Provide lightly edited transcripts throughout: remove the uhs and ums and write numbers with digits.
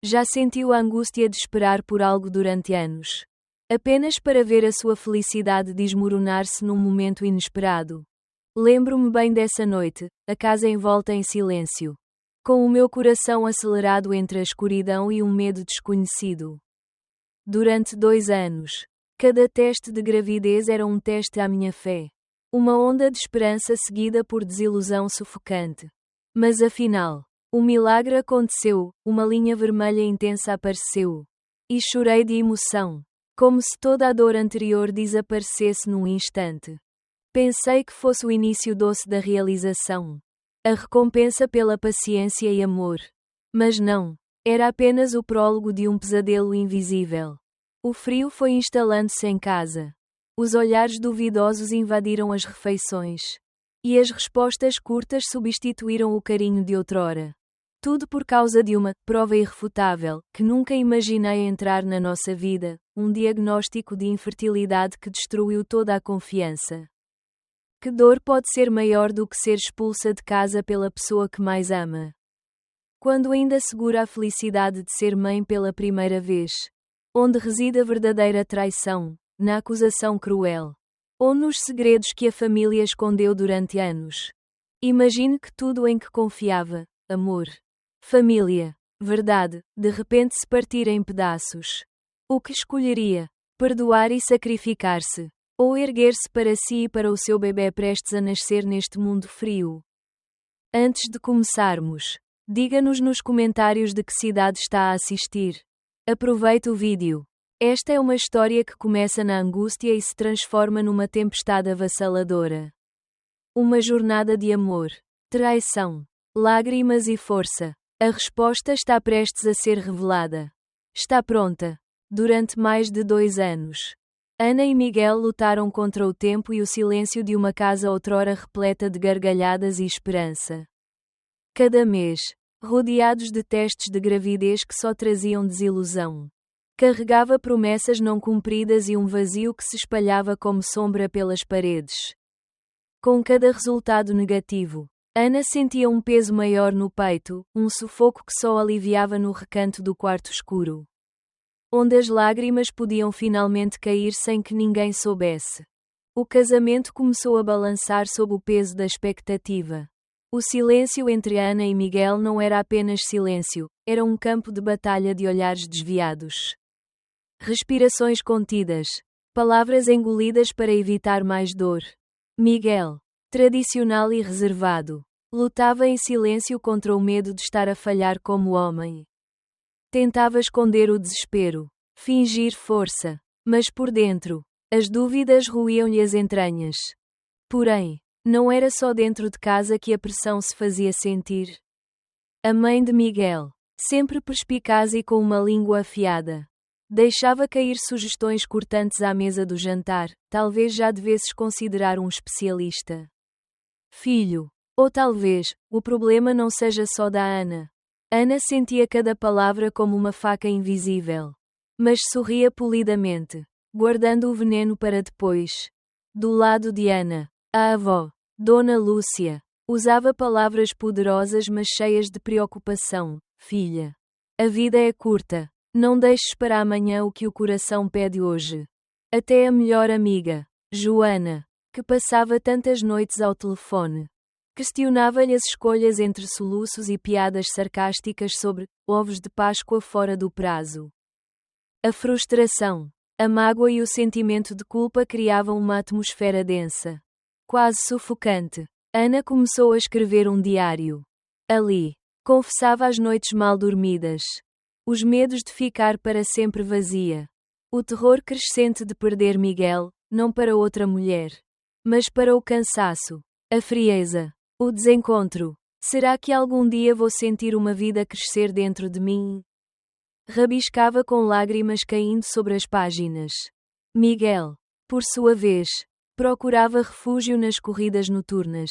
Já sentiu a angústia de esperar por algo durante anos, apenas para ver a sua felicidade desmoronar-se num momento inesperado? Lembro-me bem dessa noite, a casa envolta em silêncio, com o meu coração acelerado entre a escuridão e um medo desconhecido. Durante 2 anos, cada teste de gravidez era um teste à minha fé. Uma onda de esperança seguida por desilusão sufocante. Mas afinal, o milagre aconteceu, uma linha vermelha intensa apareceu. E chorei de emoção, como se toda a dor anterior desaparecesse num instante. Pensei que fosse o início doce da realização. A recompensa pela paciência e amor. Mas não, era apenas o prólogo de um pesadelo invisível. O frio foi instalando-se em casa. Os olhares duvidosos invadiram as refeições. E as respostas curtas substituíram o carinho de outrora. Tudo por causa de uma prova irrefutável, que nunca imaginei entrar na nossa vida, um diagnóstico de infertilidade que destruiu toda a confiança. Que dor pode ser maior do que ser expulsa de casa pela pessoa que mais ama? Quando ainda segura a felicidade de ser mãe pela primeira vez? Onde reside a verdadeira traição? Na acusação cruel? Ou nos segredos que a família escondeu durante anos? Imagine que tudo em que confiava, amor, família, verdade, de repente se partir em pedaços. O que escolheria? Perdoar e sacrificar-se? Ou erguer-se para si e para o seu bebê prestes a nascer neste mundo frio? Antes de começarmos, diga-nos nos comentários de que cidade está a assistir. Aproveite o vídeo. Esta é uma história que começa na angústia e se transforma numa tempestade avassaladora. Uma jornada de amor, traição, lágrimas e força. A resposta está prestes a ser revelada. Está pronta. Durante mais de 2 anos, Ana e Miguel lutaram contra o tempo e o silêncio de uma casa outrora repleta de gargalhadas e esperança. Cada mês, rodeados de testes de gravidez que só traziam desilusão, carregava promessas não cumpridas e um vazio que se espalhava como sombra pelas paredes. Com cada resultado negativo, Ana sentia um peso maior no peito, um sufoco que só aliviava no recanto do quarto escuro, onde as lágrimas podiam finalmente cair sem que ninguém soubesse. O casamento começou a balançar sob o peso da expectativa. O silêncio entre Ana e Miguel não era apenas silêncio, era um campo de batalha de olhares desviados. Respirações contidas. Palavras engolidas para evitar mais dor. Miguel, tradicional e reservado, lutava em silêncio contra o medo de estar a falhar como homem. Tentava esconder o desespero, fingir força, mas por dentro, as dúvidas roíam-lhe as entranhas. Porém, não era só dentro de casa que a pressão se fazia sentir. A mãe de Miguel, sempre perspicaz e com uma língua afiada, deixava cair sugestões cortantes à mesa do jantar. Talvez já devesses considerar um especialista. Filho. Ou talvez, o problema não seja só da Ana. Ana sentia cada palavra como uma faca invisível. Mas sorria polidamente, guardando o veneno para depois. Do lado de Ana, a avó, Dona Lúcia, usava palavras poderosas mas cheias de preocupação. Filha, a vida é curta. Não deixes para amanhã o que o coração pede hoje. Até a melhor amiga, Joana, que passava tantas noites ao telefone, questionava-lhe as escolhas entre soluços e piadas sarcásticas sobre ovos de Páscoa fora do prazo. A frustração, a mágoa e o sentimento de culpa criavam uma atmosfera densa, quase sufocante. Ana começou a escrever um diário. Ali, confessava as noites mal dormidas, os medos de ficar para sempre vazia, o terror crescente de perder Miguel, não para outra mulher, mas para o cansaço, a frieza, o desencontro. Será que algum dia vou sentir uma vida crescer dentro de mim? Rabiscava com lágrimas caindo sobre as páginas. Miguel, por sua vez, procurava refúgio nas corridas noturnas,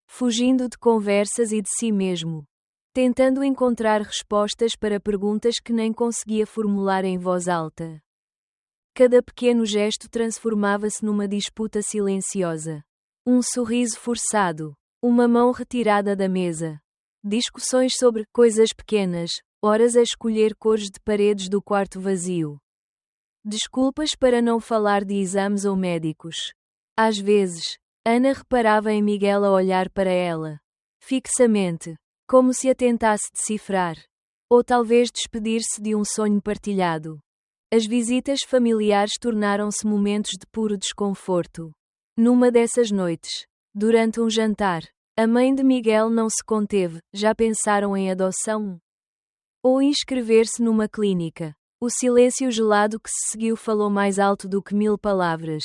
fugindo de conversas e de si mesmo, tentando encontrar respostas para perguntas que nem conseguia formular em voz alta. Cada pequeno gesto transformava-se numa disputa silenciosa. Um sorriso forçado, uma mão retirada da mesa. Discussões sobre coisas pequenas, horas a escolher cores de paredes do quarto vazio. Desculpas para não falar de exames ou médicos. Às vezes, Ana reparava em Miguel a olhar para ela, fixamente, como se a tentasse decifrar. Ou talvez despedir-se de um sonho partilhado. As visitas familiares tornaram-se momentos de puro desconforto. Numa dessas noites, durante um jantar, a mãe de Miguel não se conteve. Já pensaram em adoção? Ou inscrever-se numa clínica? O silêncio gelado que se seguiu falou mais alto do que 1000 palavras.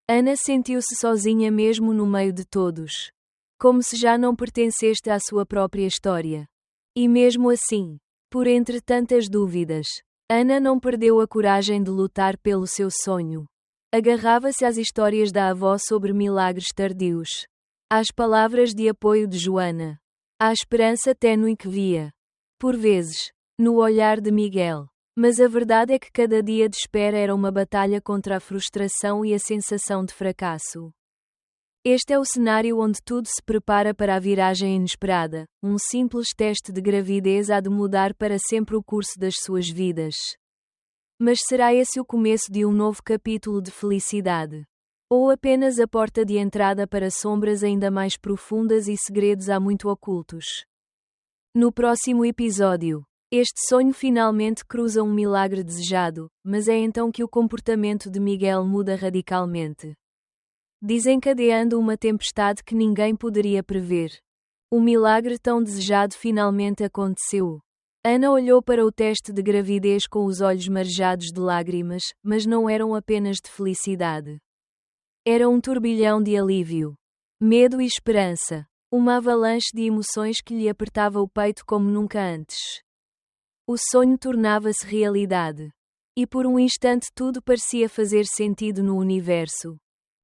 Ana sentiu-se sozinha mesmo no meio de todos. Como se já não pertencesse à sua própria história. E mesmo assim, por entre tantas dúvidas, Ana não perdeu a coragem de lutar pelo seu sonho. Agarrava-se às histórias da avó sobre milagres tardios. Às palavras de apoio de Joana. À esperança tênue que via, por vezes, no olhar de Miguel. Mas a verdade é que cada dia de espera era uma batalha contra a frustração e a sensação de fracasso. Este é o cenário onde tudo se prepara para a viragem inesperada. Um simples teste de gravidez há de mudar para sempre o curso das suas vidas. Mas será esse o começo de um novo capítulo de felicidade? Ou apenas a porta de entrada para sombras ainda mais profundas e segredos há muito ocultos? No próximo episódio, este sonho finalmente cruza um milagre desejado, mas é então que o comportamento de Miguel muda radicalmente, desencadeando uma tempestade que ninguém poderia prever. O milagre tão desejado finalmente aconteceu. Ana olhou para o teste de gravidez com os olhos marejados de lágrimas, mas não eram apenas de felicidade. Era um turbilhão de alívio, medo e esperança, uma avalanche de emoções que lhe apertava o peito como nunca antes. O sonho tornava-se realidade. E por um instante tudo parecia fazer sentido no universo.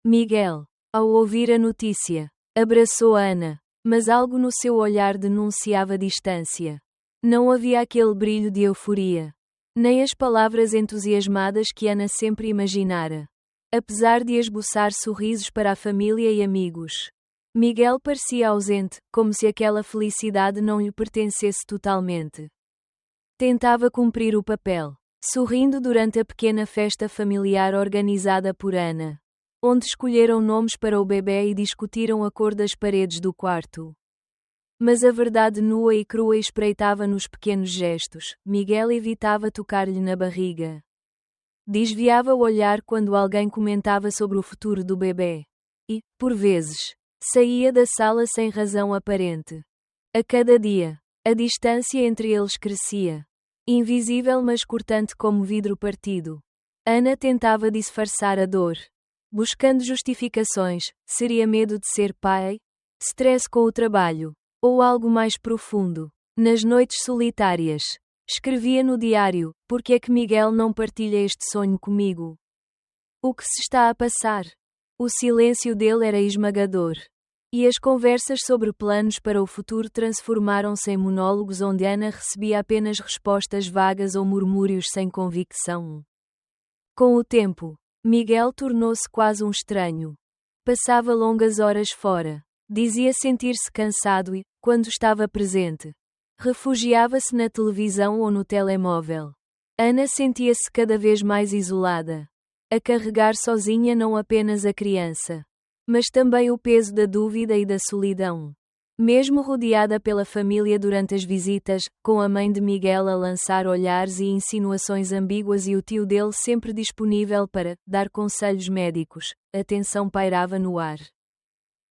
Miguel, ao ouvir a notícia, abraçou Ana, mas algo no seu olhar denunciava distância. Não havia aquele brilho de euforia, nem as palavras entusiasmadas que Ana sempre imaginara. Apesar de esboçar sorrisos para a família e amigos, Miguel parecia ausente, como se aquela felicidade não lhe pertencesse totalmente. Tentava cumprir o papel, sorrindo durante a pequena festa familiar organizada por Ana, onde escolheram nomes para o bebê e discutiram a cor das paredes do quarto. Mas a verdade nua e crua espreitava nos pequenos gestos. Miguel evitava tocar-lhe na barriga. Desviava o olhar quando alguém comentava sobre o futuro do bebê. E, por vezes, saía da sala sem razão aparente. A cada dia, a distância entre eles crescia. Invisível mas cortante como vidro partido. Ana tentava disfarçar a dor, buscando justificações. Seria medo de ser pai? Stress com o trabalho? Ou algo mais profundo? Nas noites solitárias, escrevia no diário: por que é que Miguel não partilha este sonho comigo? O que se está a passar? O silêncio dele era esmagador. E as conversas sobre planos para o futuro transformaram-se em monólogos onde Ana recebia apenas respostas vagas ou murmúrios sem convicção. Com o tempo, Miguel tornou-se quase um estranho. Passava longas horas fora. Dizia sentir-se cansado e, quando estava presente, refugiava-se na televisão ou no telemóvel. Ana sentia-se cada vez mais isolada, a carregar sozinha não apenas a criança, mas também o peso da dúvida e da solidão. Mesmo rodeada pela família durante as visitas, com a mãe de Miguel a lançar olhares e insinuações ambíguas e o tio dele sempre disponível para dar conselhos médicos, a tensão pairava no ar.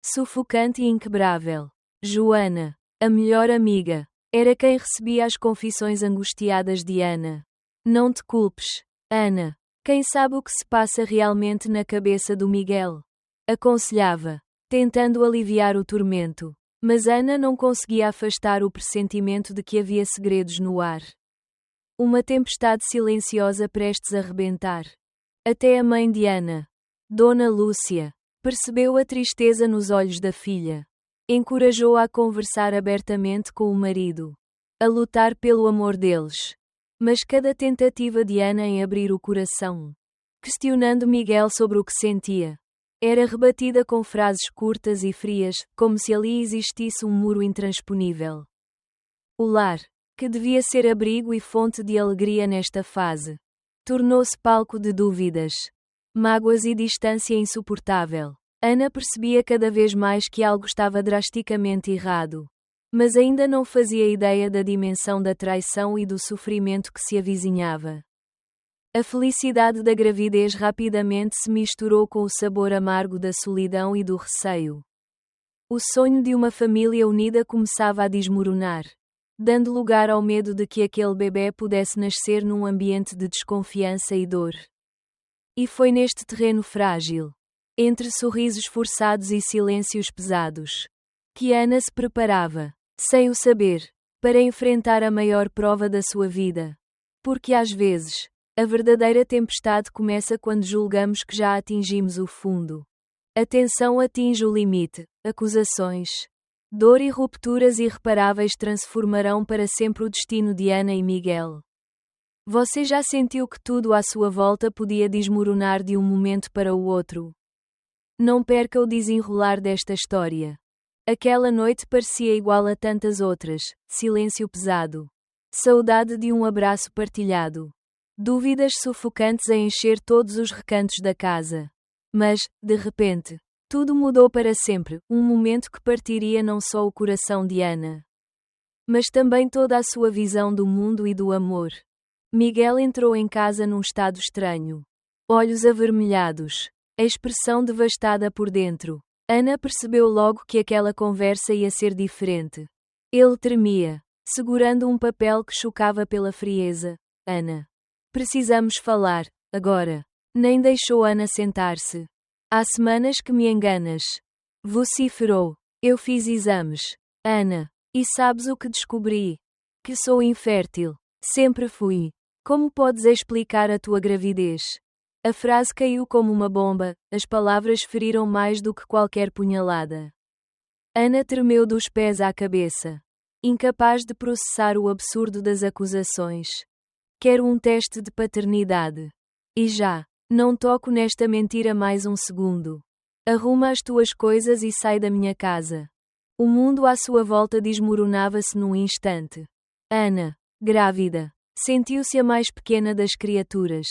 Sufocante e inquebrável. Joana, a melhor amiga, era quem recebia as confissões angustiadas de Ana. Não te culpes, Ana. Quem sabe o que se passa realmente na cabeça do Miguel? Aconselhava, tentando aliviar o tormento. Mas Ana não conseguia afastar o pressentimento de que havia segredos no ar. Uma tempestade silenciosa prestes a rebentar. Até a mãe de Ana, Dona Lúcia, percebeu a tristeza nos olhos da filha. Encorajou-a a conversar abertamente com o marido, a lutar pelo amor deles. Mas cada tentativa de Ana em abrir o coração, questionando Miguel sobre o que sentia, era rebatida com frases curtas e frias, como se ali existisse um muro intransponível. O lar, que devia ser abrigo e fonte de alegria nesta fase, tornou-se palco de dúvidas, mágoas e distância insuportável. Ana percebia cada vez mais que algo estava drasticamente errado. Mas ainda não fazia ideia da dimensão da traição e do sofrimento que se avizinhava. A felicidade da gravidez rapidamente se misturou com o sabor amargo da solidão e do receio. O sonho de uma família unida começava a desmoronar, dando lugar ao medo de que aquele bebê pudesse nascer num ambiente de desconfiança e dor. E foi neste terreno frágil, entre sorrisos forçados e silêncios pesados, que Ana se preparava, sem o saber, para enfrentar a maior prova da sua vida. Porque às vezes, a verdadeira tempestade começa quando julgamos que já atingimos o fundo. A tensão atinge o limite, acusações, dor e rupturas irreparáveis transformarão para sempre o destino de Ana e Miguel. Você já sentiu que tudo à sua volta podia desmoronar de um momento para o outro? Não perca o desenrolar desta história. Aquela noite parecia igual a tantas outras, silêncio pesado, saudade de um abraço partilhado, dúvidas sufocantes a encher todos os recantos da casa. Mas, de repente, tudo mudou para sempre, um momento que partiria não só o coração de Ana, mas também toda a sua visão do mundo e do amor. Miguel entrou em casa num estado estranho. Olhos avermelhados, a expressão devastada por dentro. Ana percebeu logo que aquela conversa ia ser diferente. Ele tremia, segurando um papel que chocava pela frieza. Ana. Precisamos falar, agora. Nem deixou Ana sentar-se. Há semanas que me enganas. Vociferou. Eu fiz exames. Ana. E sabes o que descobri? Que sou infértil. Sempre fui. Como podes explicar a tua gravidez? A frase caiu como uma bomba, as palavras feriram mais do que qualquer punhalada. Ana tremeu dos pés à cabeça, incapaz de processar o absurdo das acusações. Quero um teste de paternidade. E já. Não toco nesta mentira mais um segundo. Arruma as tuas coisas e sai da minha casa. O mundo à sua volta desmoronava-se num instante. Ana, grávida, sentiu-se a mais pequena das criaturas.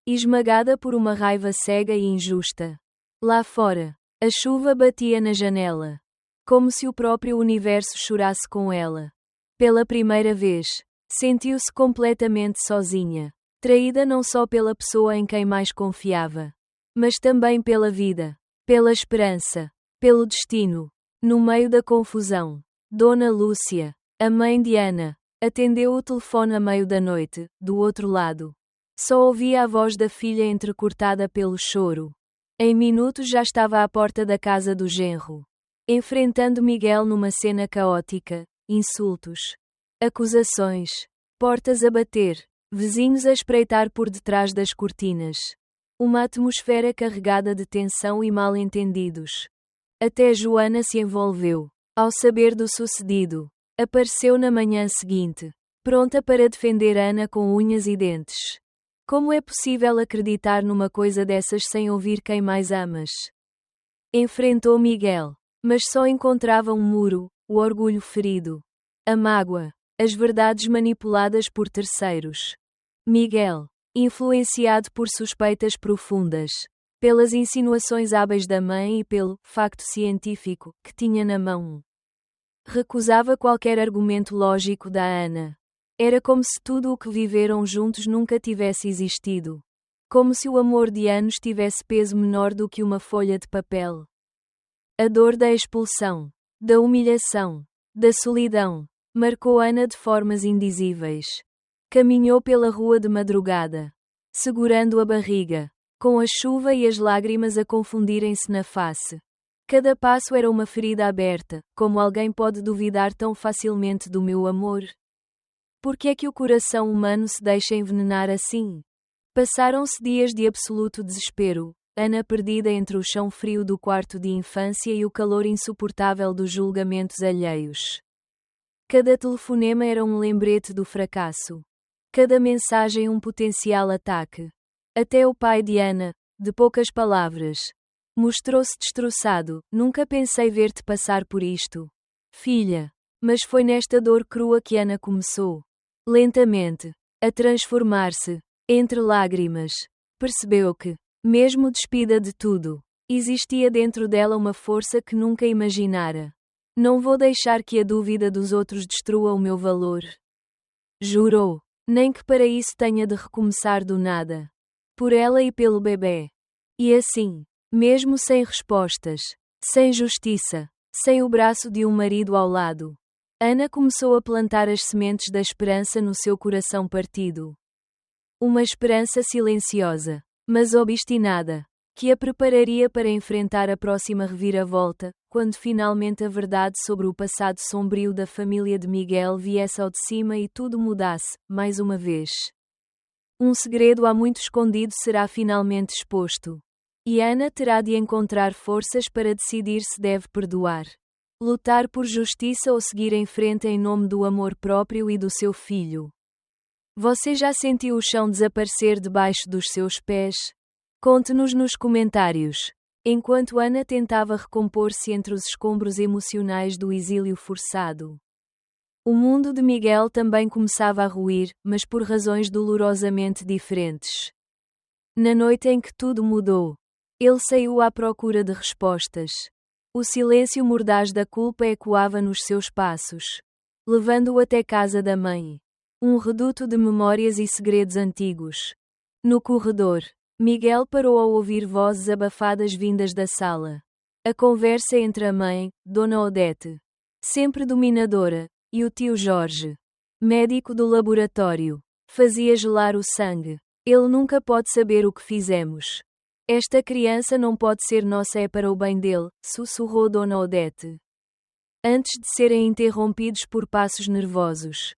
Esmagada por uma raiva cega e injusta. Lá fora, a chuva batia na janela, como se o próprio universo chorasse com ela. Pela primeira vez, sentiu-se completamente sozinha, traída não só pela pessoa em quem mais confiava, mas também pela vida, pela esperança, pelo destino. No meio da confusão, Dona Lúcia, a mãe de Ana, atendeu o telefone a meio da noite. Do outro lado, só ouvia a voz da filha entrecortada pelo choro. Em minutos já estava à porta da casa do genro, enfrentando Miguel numa cena caótica, insultos, acusações, portas a bater, vizinhos a espreitar por detrás das cortinas. Uma atmosfera carregada de tensão e mal-entendidos. Até Joana se envolveu. Ao saber do sucedido, apareceu na manhã seguinte, pronta para defender Ana com unhas e dentes. Como é possível acreditar numa coisa dessas sem ouvir quem mais amas? Enfrentou Miguel, mas só encontrava um muro, o orgulho ferido, a mágoa, as verdades manipuladas por terceiros. Miguel, influenciado por suspeitas profundas, pelas insinuações hábeis da mãe e pelo facto científico que tinha na mão, recusava qualquer argumento lógico da Ana. Era como se tudo o que viveram juntos nunca tivesse existido. Como se o amor de anos tivesse peso menor do que uma folha de papel. A dor da expulsão, da humilhação, da solidão, marcou Ana de formas indizíveis. Caminhou pela rua de madrugada, segurando a barriga, com a chuva e as lágrimas a confundirem-se na face. Cada passo era uma ferida aberta. Como alguém pode duvidar tão facilmente do meu amor? Por que é que o coração humano se deixa envenenar assim? Passaram-se dias de absoluto desespero, Ana perdida entre o chão frio do quarto de infância e o calor insuportável dos julgamentos alheios. Cada telefonema era um lembrete do fracasso. Cada mensagem um potencial ataque. Até o pai de Ana, de poucas palavras, mostrou-se destroçado. Nunca pensei ver-te passar por isto. Filha. Mas foi nesta dor crua que Ana começou, lentamente, a transformar-se. Entre lágrimas, percebeu que, mesmo despida de tudo, existia dentro dela uma força que nunca imaginara. Não vou deixar que a dúvida dos outros destrua o meu valor. Jurou. Nem que para isso tenha de recomeçar do nada. Por ela e pelo bebê. E assim, mesmo sem respostas, sem justiça, sem o braço de um marido ao lado, Ana começou a plantar as sementes da esperança no seu coração partido. Uma esperança silenciosa, mas obstinada, que a prepararia para enfrentar a próxima reviravolta, quando finalmente a verdade sobre o passado sombrio da família de Miguel viesse ao de cima e tudo mudasse, mais uma vez. Um segredo há muito escondido será finalmente exposto. E Ana terá de encontrar forças para decidir se deve perdoar, lutar por justiça ou seguir em frente em nome do amor próprio e do seu filho. Você já sentiu o chão desaparecer debaixo dos seus pés? Conte-nos nos comentários. Enquanto Ana tentava recompor-se entre os escombros emocionais do exílio forçado. O mundo de Miguel também começava a ruir, mas por razões dolorosamente diferentes. Na noite em que tudo mudou, ele saiu à procura de respostas. O silêncio mordaz da culpa ecoava nos seus passos, levando-o até casa da mãe. Um reduto de memórias e segredos antigos. No corredor, Miguel parou ao ouvir vozes abafadas vindas da sala. A conversa entre a mãe, Dona Odete, sempre dominadora, e o tio Jorge, médico do laboratório, fazia gelar o sangue. Ele nunca pode saber o que fizemos. Esta criança não pode ser nossa, é para o bem dele, sussurrou Dona Odete. Antes de serem interrompidos por passos nervosos,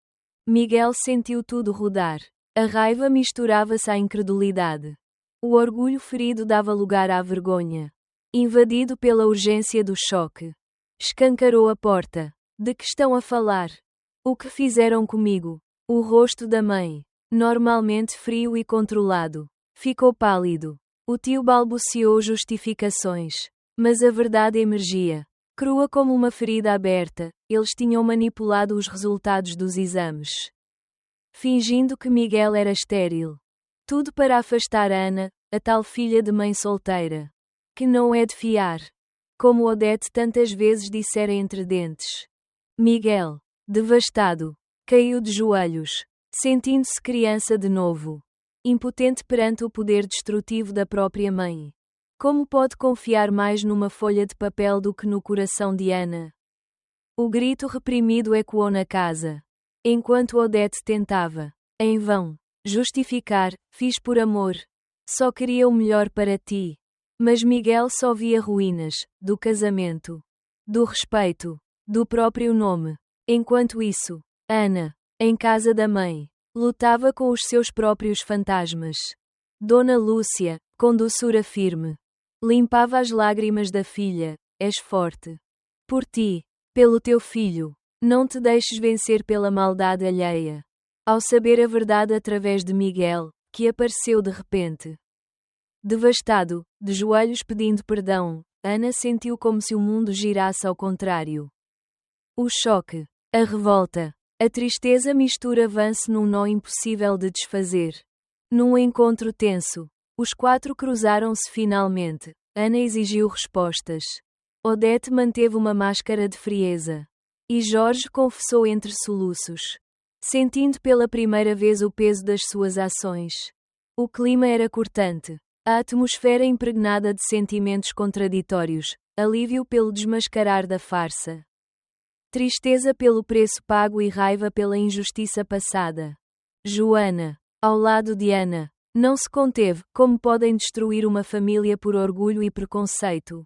Miguel sentiu tudo rodar. A raiva misturava-se à incredulidade. O orgulho ferido dava lugar à vergonha. Invadido pela urgência do choque, escancarou a porta. De que estão a falar? O que fizeram comigo? O rosto da mãe, normalmente frio e controlado, ficou pálido. O tio balbuciou justificações. Mas a verdade emergia. Crua como uma ferida aberta, eles tinham manipulado os resultados dos exames. Fingindo que Miguel era estéril. Tudo para afastar Ana, a tal filha de mãe solteira. Que não é de fiar. Como Odete tantas vezes dissera entre dentes. Miguel, devastado, caiu de joelhos, sentindo-se criança de novo. Impotente perante o poder destrutivo da própria mãe. Como pode confiar mais numa folha de papel do que no coração de Ana? O grito reprimido ecoou na casa. Enquanto Odete tentava, em vão, justificar, fiz por amor. Só queria o melhor para ti. Mas Miguel só via ruínas, do casamento, do respeito, do próprio nome. Enquanto isso, Ana, em casa da mãe, lutava com os seus próprios fantasmas. Dona Lúcia, com doçura firme, limpava as lágrimas da filha. És forte. Por ti, pelo teu filho, não te deixes vencer pela maldade alheia. Ao saber a verdade através de Miguel, que apareceu de repente. Devastado, de joelhos pedindo perdão, Ana sentiu como se o mundo girasse ao contrário. O choque, a revolta, a tristeza mistura-se num nó impossível de desfazer. Num encontro tenso, os quatro cruzaram-se finalmente. Ana exigiu respostas. Odete manteve uma máscara de frieza. E Jorge confessou entre soluços, sentindo pela primeira vez o peso das suas ações. O clima era cortante. A atmosfera impregnada de sentimentos contraditórios, alívio pelo desmascarar da farsa. Tristeza pelo preço pago e raiva pela injustiça passada. Joana, ao lado de Ana, não se conteve. Como podem destruir uma família por orgulho e preconceito?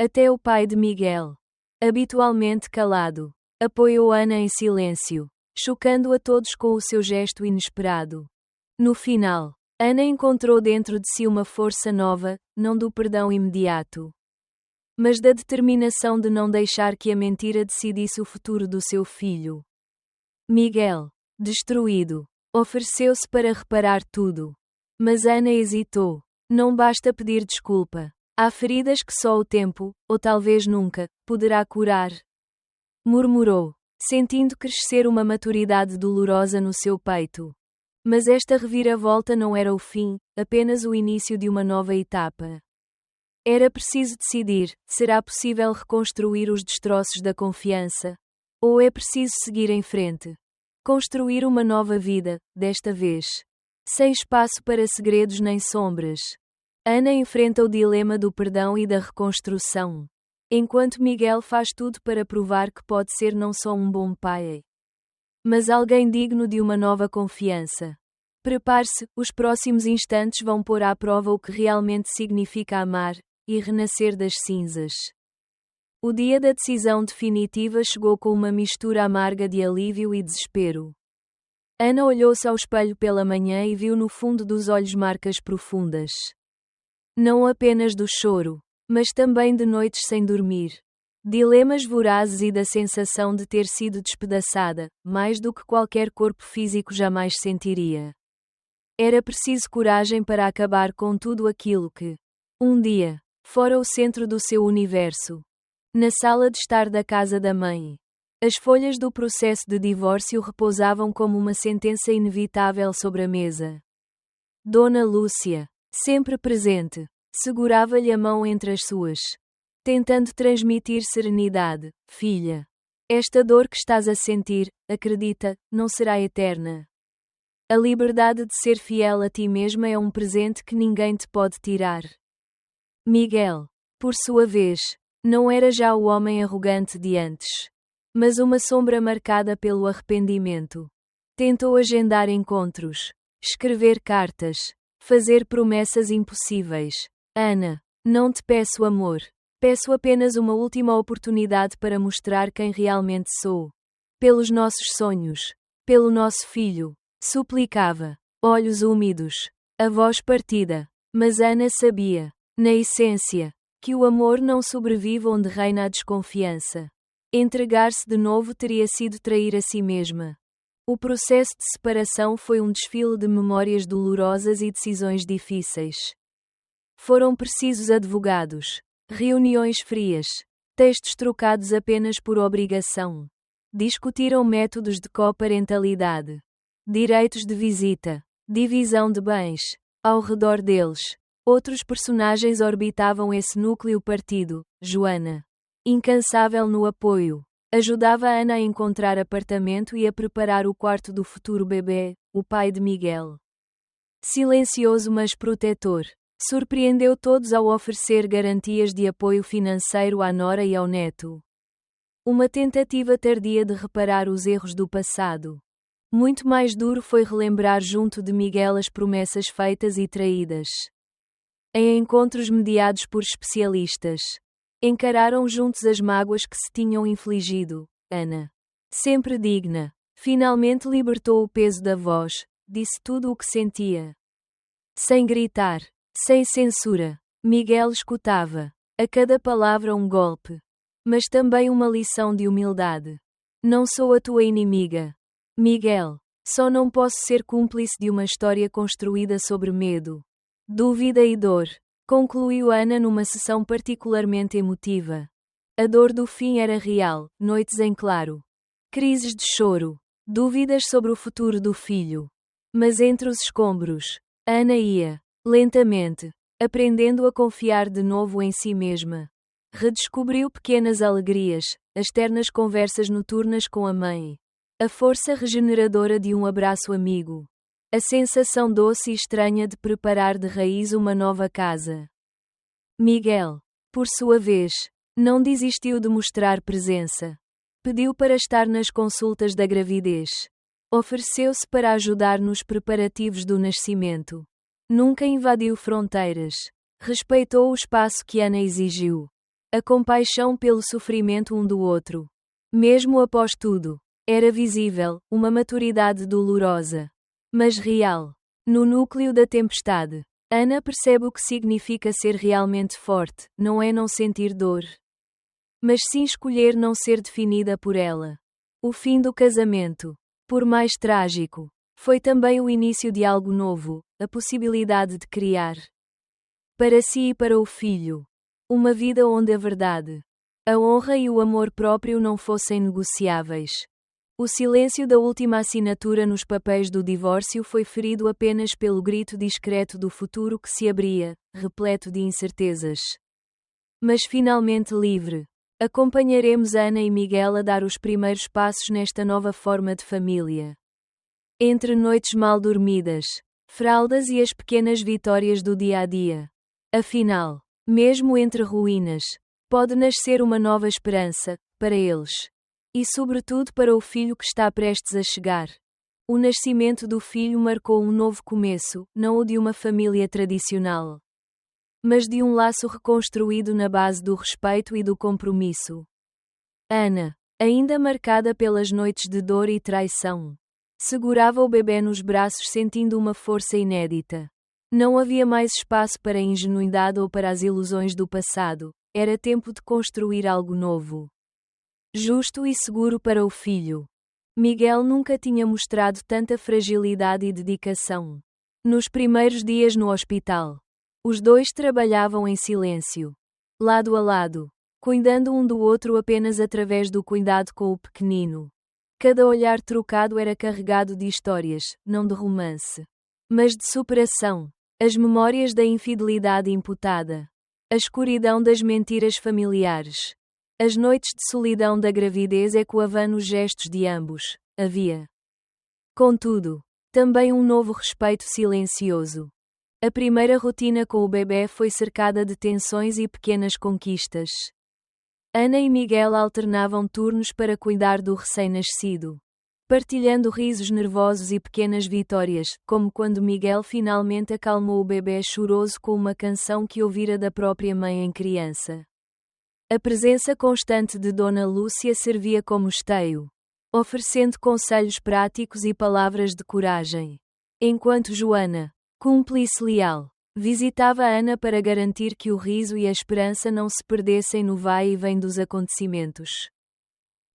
Até o pai de Miguel, habitualmente calado, apoiou Ana em silêncio, chocando a todos com o seu gesto inesperado. No final, Ana encontrou dentro de si uma força nova, não do perdão imediato, mas da determinação de não deixar que a mentira decidisse o futuro do seu filho. Miguel, destruído, ofereceu-se para reparar tudo. Mas Ana hesitou. Não basta pedir desculpa. Há feridas que só o tempo, ou talvez nunca, poderá curar. Murmurou. sentindo crescer uma maturidade dolorosa no seu peito. Mas esta reviravolta não era o fim, apenas o início de uma nova etapa. Era preciso decidir: será possível reconstruir os destroços da confiança? Ou é preciso seguir em frente? Construir uma nova vida, desta vez. Sem espaço para segredos nem sombras. Ana enfrenta o dilema do perdão e da reconstrução. Enquanto Miguel faz tudo para provar que pode ser não só um bom pai, mas alguém digno de uma nova confiança. Prepare-se, os próximos instantes vão pôr à prova o que realmente significa amar e renascer das cinzas. O dia da decisão definitiva chegou com uma mistura amarga de alívio e desespero. Ana olhou-se ao espelho pela manhã e viu no fundo dos olhos marcas profundas. Não apenas do choro, mas também de noites sem dormir. Dilemas vorazes e da sensação de ter sido despedaçada, mais do que qualquer corpo físico jamais sentiria. Era preciso coragem para acabar com tudo aquilo que, um dia, fora o centro do seu universo. Na sala de estar da casa da mãe, as folhas do processo de divórcio repousavam como uma sentença inevitável sobre a mesa. Dona Lúcia, sempre presente, segurava-lhe a mão entre as suas, tentando transmitir serenidade. Filha, esta dor que estás a sentir, acredita, não será eterna. A liberdade de ser fiel a ti mesma é um presente que ninguém te pode tirar. Miguel, por sua vez, não era já o homem arrogante de antes, mas uma sombra marcada pelo arrependimento. Tentou agendar encontros, escrever cartas, fazer promessas impossíveis. Ana, não te peço amor. Peço apenas uma última oportunidade para mostrar quem realmente sou. Pelos nossos sonhos. Pelo nosso filho. Suplicava. Olhos úmidos. A voz partida. Mas Ana sabia, na essência, que o amor não sobrevive onde reina a desconfiança. Entregar-se de novo teria sido trair a si mesma. O processo de separação foi um desfile de memórias dolorosas e decisões difíceis. Foram precisos advogados, reuniões frias, textos trocados apenas por obrigação. Discutiram métodos de coparentalidade, direitos de visita, divisão de bens. Ao redor deles, outros personagens orbitavam esse núcleo partido. Joana, incansável no apoio, ajudava Ana a encontrar apartamento e a preparar o quarto do futuro bebê, o pai de Miguel. Silencioso mas protetor, surpreendeu todos ao oferecer garantias de apoio financeiro à nora e ao neto. Uma tentativa tardia de reparar os erros do passado. Muito mais duro foi relembrar junto de Miguel as promessas feitas e traídas. Em encontros mediados por especialistas, encararam juntos as mágoas que se tinham infligido. Ana, sempre digna, finalmente libertou o peso da voz, disse tudo o que sentia. Sem gritar, sem censura, Miguel escutava. A cada palavra um golpe. Mas também uma lição de humildade. Não sou a tua inimiga, Miguel. Só não posso ser cúmplice de uma história construída sobre medo, dúvida e dor, concluiu Ana numa sessão particularmente emotiva. A dor do fim era real, noites em claro, crises de choro, dúvidas sobre o futuro do filho. Mas entre os escombros, Ana ia, lentamente, aprendendo a confiar de novo em si mesma. Redescobriu pequenas alegrias, as ternas conversas noturnas com a mãe, a força regeneradora de um abraço amigo, a sensação doce e estranha de preparar de raiz uma nova casa. Miguel, por sua vez, não desistiu de mostrar presença. Pediu para estar nas consultas da gravidez. Ofereceu-se para ajudar nos preparativos do nascimento. Nunca invadiu fronteiras. Respeitou o espaço que Ana exigiu. A compaixão pelo sofrimento um do outro. Mesmo após tudo, era visível uma maturidade dolorosa, mas real. No núcleo da tempestade, Ana percebe o que significa ser realmente forte, não é não sentir dor, mas sim escolher não ser definida por ela. O fim do casamento, por mais trágico, foi também o início de algo novo, a possibilidade de criar, para si e para o filho, uma vida onde a verdade, A honra e o amor próprio não fossem negociáveis. O silêncio da última assinatura nos papéis do divórcio foi ferido apenas pelo grito discreto do futuro que se abria, repleto de incertezas. Mas finalmente livre. Acompanharemos Ana e Miguel a dar os primeiros passos nesta nova forma de família. Entre noites mal dormidas, fraldas e as pequenas vitórias do dia a dia. Afinal, mesmo entre ruínas, pode nascer uma nova esperança, para eles. E sobretudo para o filho que está prestes a chegar. O nascimento do filho marcou um novo começo, não o de uma família tradicional, mas de um laço reconstruído na base do respeito e do compromisso. Ana, ainda marcada pelas noites de dor e traição, segurava o bebê nos braços sentindo uma força inédita. Não havia mais espaço para a ingenuidade ou para as ilusões do passado, era tempo de construir algo novo. Justo e seguro para o filho. Miguel nunca tinha mostrado tanta fragilidade e dedicação. Nos primeiros dias no hospital, os dois trabalhavam em silêncio, lado a lado, cuidando um do outro apenas através do cuidado com o pequenino. Cada olhar trocado era carregado de histórias, não de romance, mas de superação. As memórias da infidelidade imputada, a escuridão das mentiras familiares. As noites de solidão da gravidez ecoavam nos gestos de ambos. Havia, contudo, também um novo respeito silencioso. A primeira rotina com o bebê foi cercada de tensões e pequenas conquistas. Ana e Miguel alternavam turnos para cuidar do recém-nascido, partilhando risos nervosos e pequenas vitórias, como quando Miguel finalmente acalmou o bebê choroso com uma canção que ouvira da própria mãe em criança. A presença constante de Dona Lúcia servia como esteio, oferecendo conselhos práticos e palavras de coragem. Enquanto Joana, cúmplice leal, visitava Ana para garantir que o riso e a esperança não se perdessem no vai e vem dos acontecimentos.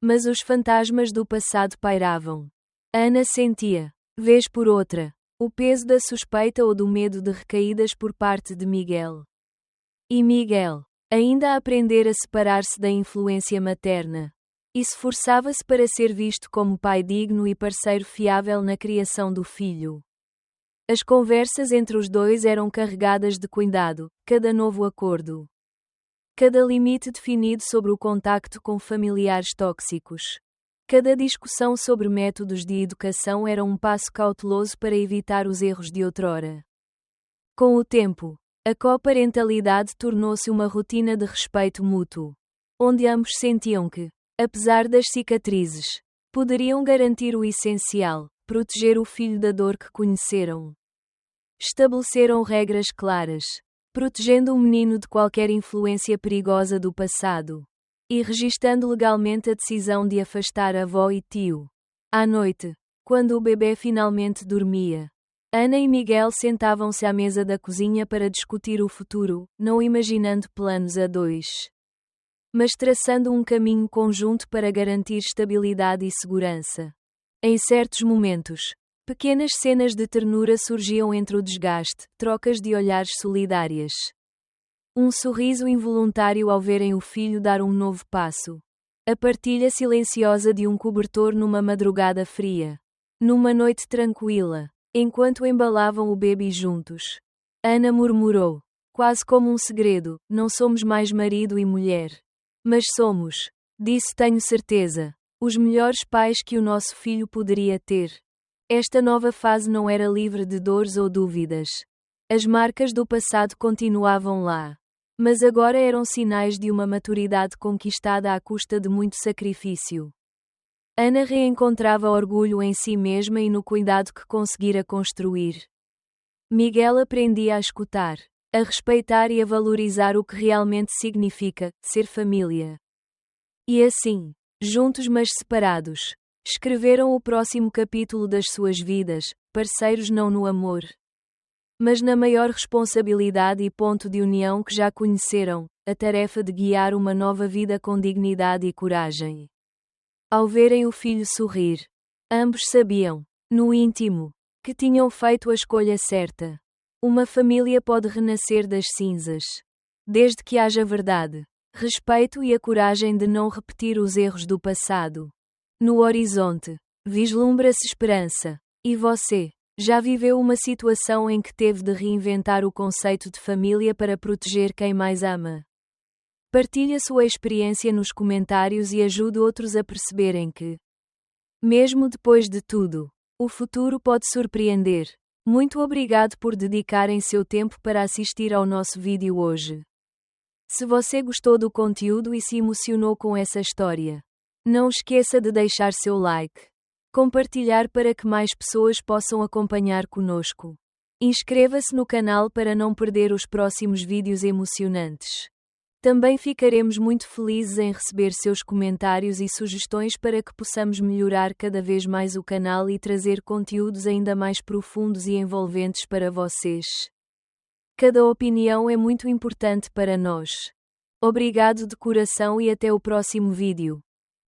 Mas os fantasmas do passado pairavam. Ana sentia, vez por outra, o peso da suspeita ou do medo de recaídas por parte de Miguel. E Miguel, ainda a aprender a separar-se da influência materna, esforçava-se para ser visto como pai digno e parceiro fiável na criação do filho. As conversas entre os dois eram carregadas de cuidado, cada novo acordo, cada limite definido sobre o contacto com familiares tóxicos. Cada discussão sobre métodos de educação era um passo cauteloso para evitar os erros de outrora. Com o tempo, a coparentalidade tornou-se uma rotina de respeito mútuo, onde ambos sentiam que, apesar das cicatrizes, poderiam garantir o essencial, proteger o filho da dor que conheceram. Estabeleceram regras claras, protegendo o menino de qualquer influência perigosa do passado, e registando legalmente a decisão de afastar avó e tio. À noite, quando o bebê finalmente dormia, Ana e Miguel sentavam-se à mesa da cozinha para discutir o futuro, não imaginando planos a dois, mas traçando um caminho conjunto para garantir estabilidade e segurança. Em certos momentos, pequenas cenas de ternura surgiam entre o desgaste, trocas de olhares solidárias. Um sorriso involuntário ao verem o filho dar um novo passo. A partilha silenciosa de um cobertor numa madrugada fria. Numa noite tranquila, enquanto embalavam o bebê juntos. Ana murmurou, quase como um segredo, não somos mais marido e mulher. Mas somos, disse tenho certeza, os melhores pais que o nosso filho poderia ter. Esta nova fase não era livre de dores ou dúvidas. As marcas do passado continuavam lá. Mas agora eram sinais de uma maturidade conquistada à custa de muito sacrifício. Ana reencontrava orgulho em si mesma e no cuidado que conseguira construir. Miguel aprendia a escutar, a respeitar e a valorizar o que realmente significa ser família. E assim, juntos mas separados, escreveram o próximo capítulo das suas vidas, parceiros não no amor, mas na maior responsabilidade e ponto de união que já conheceram, a tarefa de guiar uma nova vida com dignidade e coragem. Ao verem o filho sorrir, ambos sabiam, no íntimo, que tinham feito a escolha certa. Uma família pode renascer das cinzas, desde que haja verdade, respeito e a coragem de não repetir os erros do passado. No horizonte, vislumbra-se esperança. E você? Já viveu uma situação em que teve de reinventar o conceito de família para proteger quem mais ama? Partilhe a sua experiência nos comentários e ajude outros a perceberem que, mesmo depois de tudo, o futuro pode surpreender. Muito obrigado por dedicarem seu tempo para assistir ao nosso vídeo hoje. Se você gostou do conteúdo e se emocionou com essa história, não esqueça de deixar seu like, compartilhar para que mais pessoas possam acompanhar conosco. Inscreva-se no canal para não perder os próximos vídeos emocionantes. Também ficaremos muito felizes em receber seus comentários e sugestões para que possamos melhorar cada vez mais o canal e trazer conteúdos ainda mais profundos e envolventes para vocês. Cada opinião é muito importante para nós. Obrigado de coração e até o próximo vídeo.